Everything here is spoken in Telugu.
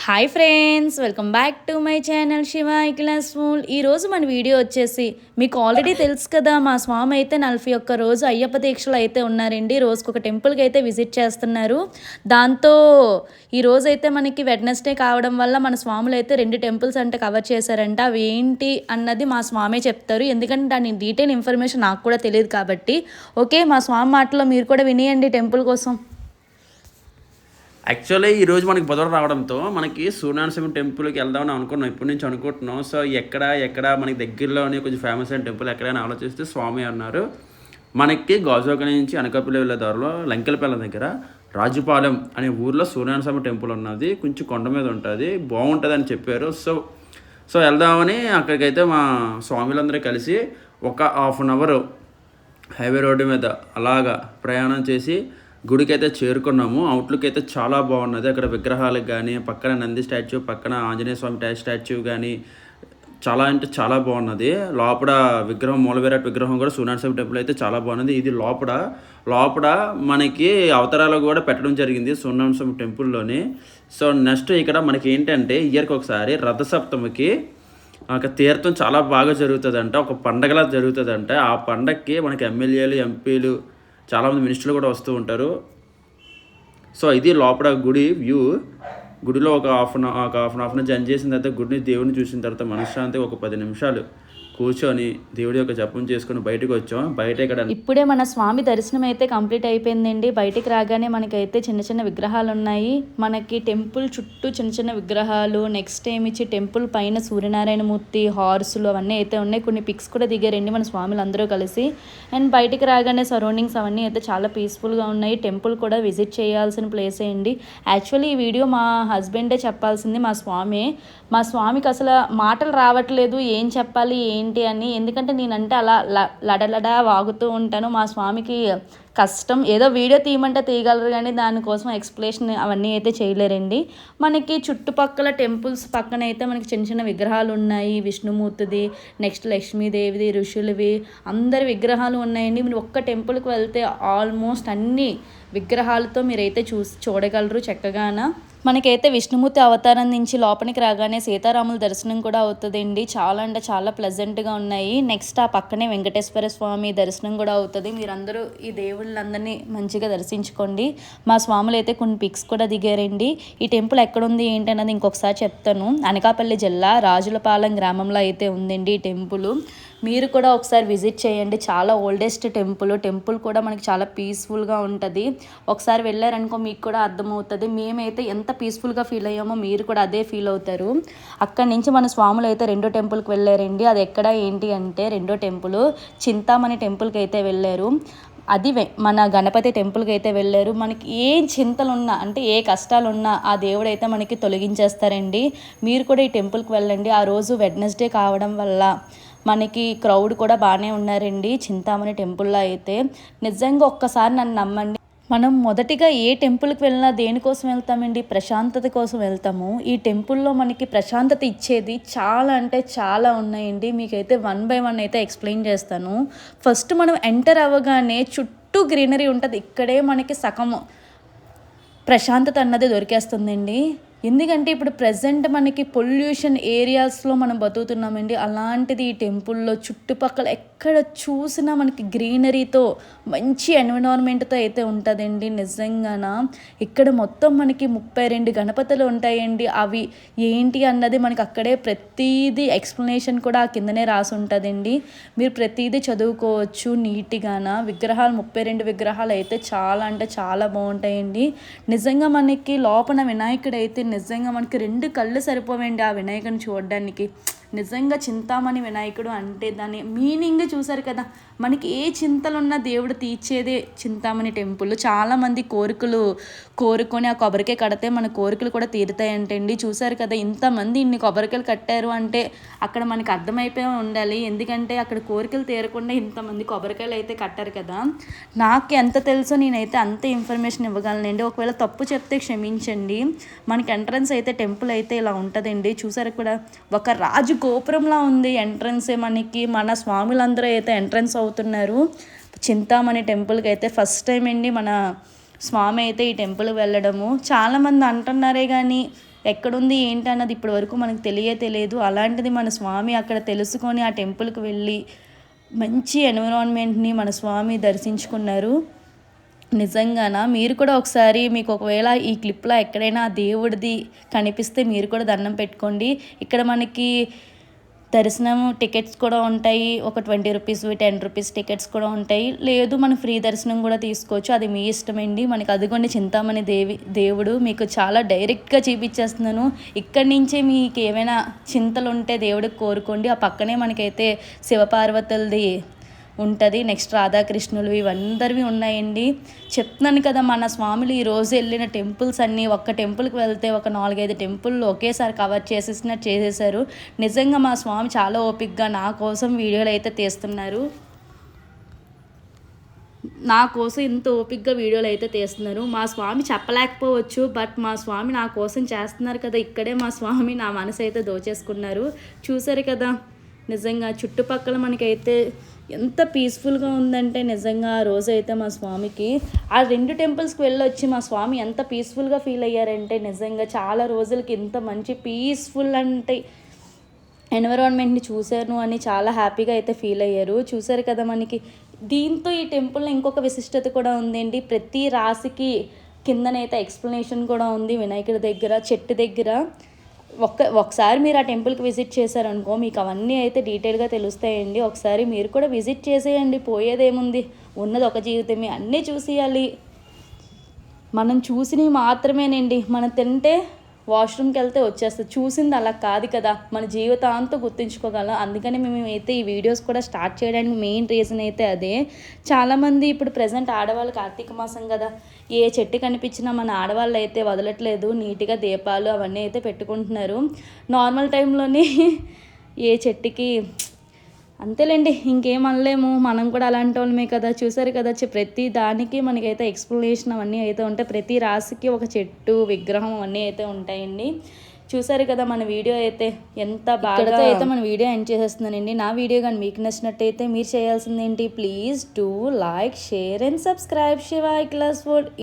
Hi friends, welcome back to my channel Shiva class school. ఈరోజు మన వీడియో వచ్చేసి మీకు ఆల్రెడీ తెలుసు కదా, మా స్వామి అయితే 41 రోజు అయ్యప్ప దీక్షలు అయితే ఉన్నారండి. రోజుకు ఒక టెంపుల్కి అయితే విజిట్ చేస్తున్నారు. దాంతో ఈరోజు అయితే మనకి వెడ్నెస్డే కావడం వల్ల మన స్వాములు అయితే 2 టెంపుల్స్ అంటే కవర్ చేశారంట. అవి ఏంటి అన్నది మా స్వామి చెప్తారు, ఎందుకంటే దాని డీటెయిల్ ఇన్ఫర్మేషన్ నాకు కూడా తెలియదు కాబట్టి. ఓకే, మా స్వామి మాటలో మీరు కూడా వినియండి టెంపుల్ కోసం. యాక్చువల్లీ ఈరోజు మనకి బుధవారం రావడంతో మనకి సూర్యనారాయణ స్వామి టెంపుల్కి వెళ్దామని అనుకున్నాం, ఇప్పటి నుంచి అనుకుంటున్నాం. సో ఎక్కడ మనకి దగ్గరలోనే కొంచెం ఫేమస్ అయిన టెంపుల్ ఎక్కడైనా ఆలోచిస్తే స్వామి అన్నారు. మనకి గాజువాక నుంచి అనకాపల్లి వెళ్ళే దారిలో లంకెలపల్లి దగ్గర రాజుపాలెం అనే ఊర్లో సూర్యనారాయణ స్వామి టెంపుల్ ఉన్నది. కొంచెం కొండ మీద ఉంటుంది, బాగుంటుంది అని చెప్పారు. సో వెళ్దామని అక్కడికైతే మా స్వామిలందరూ కలిసి ఒక half an hour highway road మీద అలాగా ప్రయాణం చేసి గుడికి అయితే చేరుకున్నాము. అవుట్లుక్ అయితే చాలా బాగున్నది. అక్కడ విగ్రహాలకు కానీ, పక్కన నంది స్టాచ్యూ, పక్కన ఆంజనేయ స్వామి స్టాచ్యూ కానీ చాలా అంటే చాలా బాగున్నది. లోపల విగ్రహం, మూలవిరాట్ విగ్రహం కూడా సూర్యనారాయణ స్వామి టెంపుల్ అయితే చాలా బాగున్నది. ఇది లోపల మనకి అవతారాలు కూడా పెట్టడం జరిగింది సూర్యనారాయణ స్వామి టెంపుల్లోని. సో నెక్స్ట్ ఇక్కడ మనకి ఏంటంటే ఇయర్కి ఒకసారి రథసప్తమికి తీర్థం చాలా బాగా జరుగుతుందంట, ఒక పండగలా జరుగుతుందంట. ఆ పండగకి మనకి ఎమ్మెల్యేలు, ఎంపీలు, చాలామంది మినిస్టర్లు కూడా వస్తూ ఉంటారు. సో ఇది లోపల గుడి వ్యూ. గుడిలో ఒక హాఫ్ అన్ అవర్ జర్నీ చేసిన తర్వాత గుడిని, దేవుడిని చూసిన తర్వాత మనశ్శాంతి ఒక 10 నిమిషాలు కూర్చొని దేవుడి యొక్క జపం చేసుకుని బయటకు వచ్చాం. బయట ఇక్కడ ఇప్పుడే మన స్వామి దర్శనం అయితే కంప్లీట్ అయిపోయిందండి. బయటికి రాగానే మనకైతే చిన్న చిన్న విగ్రహాలు ఉన్నాయి. మనకి టెంపుల్ చుట్టూ చిన్న చిన్న విగ్రహాలు, నెక్స్ట్ ఏమిచ్చి టెంపుల్ పైన సూర్యనారాయణమూర్తి హార్సులు అవన్నీ అయితే ఉన్నాయి. కొన్ని పిక్స్ కూడా దిగారండి మన స్వాములు అందరూ కలిసి. అండ్ బయటికి రాగానే సరౌండింగ్స్ అవన్నీ అయితే చాలా పీస్ఫుల్గా ఉన్నాయి. టెంపుల్ కూడా విజిట్ చేయాల్సిన ప్లేస్ అండి. యాక్చువల్లీ ఈ వీడియో మా హస్బెండే చెప్పాల్సింది, మా స్వామికి అసలు మాటలు రావట్లేదు, ఏం చెప్పాలి ఏంటి అని. ఎందుకంటే నేనంటే అలా లడలడా వాగుతూ ఉంటాను. మా స్వామికి కష్టం, ఏదో వీడియో తీయమంటే తీయగలరు కానీ దానికోసం ఎక్స్ప్లెనేషన్ అవన్నీ అయితే చేయలేరండి. మనకి చుట్టుపక్కల టెంపుల్స్ పక్కన అయితే మనకి చిన్న చిన్న విగ్రహాలు ఉన్నాయి. విష్ణుమూర్తిది, నెక్స్ట్ లక్ష్మీదేవిది, ఋషులవి, అందరి విగ్రహాలు ఉన్నాయండి. మీరు ఒక్క టెంపుల్కి వెళ్తే ఆల్మోస్ట్ అన్ని విగ్రహాలతో మీరైతే చూడగలరు చక్కగాన. మనకైతే విష్ణుమూర్తి అవతారం నుంచి లోపలికి రాగానే సీతారాముల దర్శనం కూడా అవుతుందండి. చాలా అంటే చాలా ప్లెజెంట్గా ఉన్నాయి. నెక్స్ట్ ఆ పక్కనే వెంకటేశ్వర స్వామి దర్శనం కూడా అవుతుంది. మీరందరూ ఈ దేవుళ్ళందరినీ మంచిగా దర్శించుకోండి. మా స్వాములు అయితే కొన్ని పిక్స్ కూడా దిగారండి. ఈ టెంపుల్ ఎక్కడుంది ఏంటన్నది ఇంకొకసారి చెప్తాను. అనకాపల్లి జిల్లా రాజులపాలెం గ్రామంలో అయితే ఉందండి ఈ టెంపుల్. మీరు కూడా ఒకసారి విజిట్ చేయండి. చాలా ఓల్డెస్ట్ టెంపుల్ కూడా మనకి చాలా పీస్ఫుల్గా ఉంటుంది. ఒకసారి వెళ్ళారనుకో మీకు కూడా అర్థమవుతుంది. మేమైతే ఎంత పీస్ఫుల్గా ఫీల్ అయ్యామో మీరు కూడా అదే ఫీల్ అవుతారు. అక్కడి నుంచి మన స్వాములు అయితే 2వ టెంపుల్కి వెళ్ళారండి. అది ఎక్కడ ఏంటి అంటే 2వ టెంపుల్ చింతామణి టెంపుల్కి అయితే వెళ్ళారు. అది మన గణపతి టెంపుల్కి అయితే వెళ్ళారు. మనకి ఏ చింతలున్నా అంటే ఏ కష్టాలున్నా ఆ దేవుడు అయితే మనకి తొలగించేస్తారండి. మీరు కూడా ఈ టెంపుల్కి వెళ్ళండి. ఆ రోజు వెడ్నెస్డే కావడం వల్ల మనకి క్రౌడ్ కూడా బాగానే ఉన్నారండి చింతామణి టెంపుల్లో అయితే. నిజంగా ఒక్కసారి నన్ను నమ్మండి, మనం మొదటిగా ఏ టెంపుల్కి వెళ్ళినా దేనికోసం వెళ్తామండి? ప్రశాంతత కోసం వెళ్తాము. ఈ టెంపుల్లో మనకి ప్రశాంతత ఇచ్చేది చాలా అంటే చాలా ఉన్నాయండి. మీకైతే 1 by 1 అయితే ఎక్స్ప్లెయిన్ చేస్తాను. ఫస్ట్ మనం ఎంటర్ అవ్వగానే చుట్టూ గ్రీనరీ ఉంటుంది. ఇక్కడే మనకి సగం ప్రశాంతత అన్నది దొరికేస్తుందండి. ఎందుకంటే ఇప్పుడు ప్రజెంట్ మనకి పొల్యూషన్ ఏరియాస్లో మనం బతుకుతున్నామండి. అలాంటిది ఈ టెంపుల్లో చుట్టుపక్కల ఎక్కడ చూసినా మనకి గ్రీనరీతో మంచి ఎన్విరాన్మెంట్తో అయితే ఉంటుందండి. నిజంగాన ఇక్కడ మొత్తం మనకి 32 గణపతులు ఉంటాయండి. అవి ఏంటి అన్నది మనకి అక్కడే ప్రతిదీ ఎక్స్ప్లెనేషన్ కూడా ఆ కిందనే రాసి ఉంటుందండి. మీరు ప్రతిదీ చదువుకోవచ్చు నీట్గాన. విగ్రహాలు 32 విగ్రహాలు అయితే చాలా అంటే చాలా బాగుంటాయండి. నిజంగా మనకి లోపల వినాయకుడు అయితే నిజంగా మనకి 2 కళ్ళు సరిపోవండి ఆ వినాయకుడిని చూడడానికి. నిజంగా చింతామణి వినాయకుడు అంటే దాని మీనింగ్ చూసారు కదా. మనకి ఏ చింతలున్నా దేవుడు తీర్చేదే చింతామణి టెంపుల్. చాలామంది కోరుకొని ఆ కొబ్బరికాయ కడితే మన కోరికలు కూడా తీరుతాయంటండి. చూసారు కదా, ఇంతమంది ఇన్ని కొబ్బరికాయలు కట్టారు అంటే అక్కడ మనకి అర్థమైపోయి ఉండాలి. ఎందుకంటే అక్కడ కోరికలు తీరకుండా ఇంతమంది కొబ్బరికాయలు అయితే కట్టారు కదా. నాకు ఎంత తెలుసో నేనైతే అంతే ఇన్ఫర్మేషన్ ఇవ్వగలనండి. ఒకవేళ తప్పు చెప్తే క్షమించండి. మనకి ఎంట్రన్స్ అయితే టెంపుల్ అయితే ఇలా ఉంటుందండి. చూసారు కూడా, ఒక రాజు గోపురంలా ఉంది ఎంట్రన్సే. మన స్వాములందరూ అయితే ఎంట్రన్స్ అవుతున్నారు చింతామణి టెంపుల్కి అయితే. ఫస్ట్ టైం అండి మన స్వామి అయితే ఈ టెంపుల్కి వెళ్ళడము. చాలామంది అంటున్నారే కానీ ఎక్కడుంది ఏంటి అన్నది ఇప్పటి వరకు మనకు తెలియదు. అలాంటిది మన స్వామి అక్కడ తెలుసుకొని ఆ టెంపుల్కి వెళ్ళి మంచి ఎన్విరాన్మెంట్ని మన స్వామి దర్శించుకున్నారు. నిజంగానా మీరు కూడా ఒకసారి మీకు ఒకవేళ ఈ క్లిప్లో ఎక్కడైనా ఆ దేవుడిది కనిపిస్తే మీరు కూడా దండం పెట్టుకోండి. ఇక్కడ మనకి దర్శనం టికెట్స్ కూడా ఉంటాయి. ఒక 20 రూపీస్ 10 రూపీస్ టికెట్స్ కూడా ఉంటాయి. లేదు మనం ఫ్రీ దర్శనం కూడా తీసుకోవచ్చు, అది మీ ఇష్టమండి. మనకి అదిగోండి చింతామణి దేవుడు మీకు చాలా డైరెక్ట్గా చూపించేస్తున్నాను. ఇక్కడి నుంచే మీకు ఏమైనా చింతలు ఉంటే దేవుడికి కోరుకోండి. ఆ పక్కనే మనకైతే శివపార్వతులది ఉంటుంది. నెక్స్ట్ రాధాకృష్ణులు ఇవందరివి ఉన్నాయండి. చెప్తున్నాను కదా, మన స్వాములు ఈరోజు వెళ్ళిన టెంపుల్స్ అన్నీ ఒక్క టెంపుల్కి వెళ్తే ఒక 4-5 టెంపుల్లో ఒకేసారి కవర్ చేసేసినట్టు చేసేసారు. నిజంగా మా స్వామి చాలా ఓపికగా నా కోసం వీడియోలు అయితే తీస్తున్నారు. నా కోసం ఇంత ఓపికగా వీడియోలు అయితే తీస్తున్నారు. మా స్వామి చెప్పలేకపోవచ్చు, బట్ మా స్వామి నా కోసం చేస్తున్నారు కదా. ఇక్కడే మా స్వామి నా మనసు అయితే దోచేసుకున్నారు. చూసారు కదా, నిజంగా చుట్టుపక్కల మనకైతే ఎంత పీస్ఫుల్గా ఉందంటే నిజంగా ఆ రోజు అయితే మా స్వామికి ఆ 2 టెంపుల్స్కి వెళ్ళొచ్చి మా స్వామి ఎంత పీస్ఫుల్గా ఫీల్ అయ్యారంటే నిజంగా చాలా రోజులకి ఇంత మంచి పీస్ఫుల్ అంటే ఎన్విరాన్మెంట్ని చూశాను అని చాలా హ్యాపీగా అయితే ఫీల్ అయ్యారు. చూసారు కదా, మనకి దీంతో ఈ టెంపుల్లో ఇంకొక విశిష్టత కూడా ఉందండి. ప్రతి రాశికి కిందనైతే ఎక్స్ప్లెనేషన్ కూడా ఉంది. వినాయకుడి దగ్గర చెట్టు దగ్గర ఒకసారి మీరు ఆ టెంపుల్కి విజిట్ చేశారనుకో మీకు అవన్నీ అయితే డీటెయిల్గా తెలుస్తాయండి. ఒకసారి మీరు కూడా విజిట్ చేసేయండి, పోయేదేముంది, ఉన్నది ఒక జీవితమే, అన్నీ చూసేయాలి. మనం చూసినవి మాత్రమేనండి. మనం తింటే వాష్రూమ్కి వెళ్తే వచ్చేస్తుంది, చూసింది అలా కాదు కదా, మన జీవితాంతం గుర్తుంచుకోగలం. అందుకని మేము అయితే ఈ వీడియోస్ కూడా స్టార్ట్ చేయడానికి మెయిన్ రీజన్ అయితే అదే. చాలామంది ఇప్పుడు ప్రజెంట్ ఆడవాళ్ళు కార్తీక మాసం కదా, ఏ చెట్టు కనిపించినా మన ఆడవాళ్ళు అయితే వదలట్లేదు, నీట్గా దీపాలు అవన్నీ అయితే పెట్టుకుంటున్నారు. నార్మల్ టైంలోనే ఏ చెట్టుకి అంతేలేండి, ఇంకేం అనలేము, మనం కూడా అలాంటి వాళ్ళమే కదా. చూసారు కదా, ప్రతి దానికి మనకైతే ఎక్స్ప్లెనేషన్ అవన్నీ అయితే ఉంటాయి. ప్రతి రాశికి ఒక చెట్టు విగ్రహం అవన్నీ అయితే ఉంటాయండి. చూసారు కదా, మన వీడియో అయితే ఎంత బాగా అయితే మన వీడియో ఎండ్ చేసేస్తున్నానండి. నా వీడియో కానీ మీకు నచ్చినట్టయితే మీరు చేయాల్సింది ఏంటి, please do like, share and subscribe Shiva class food.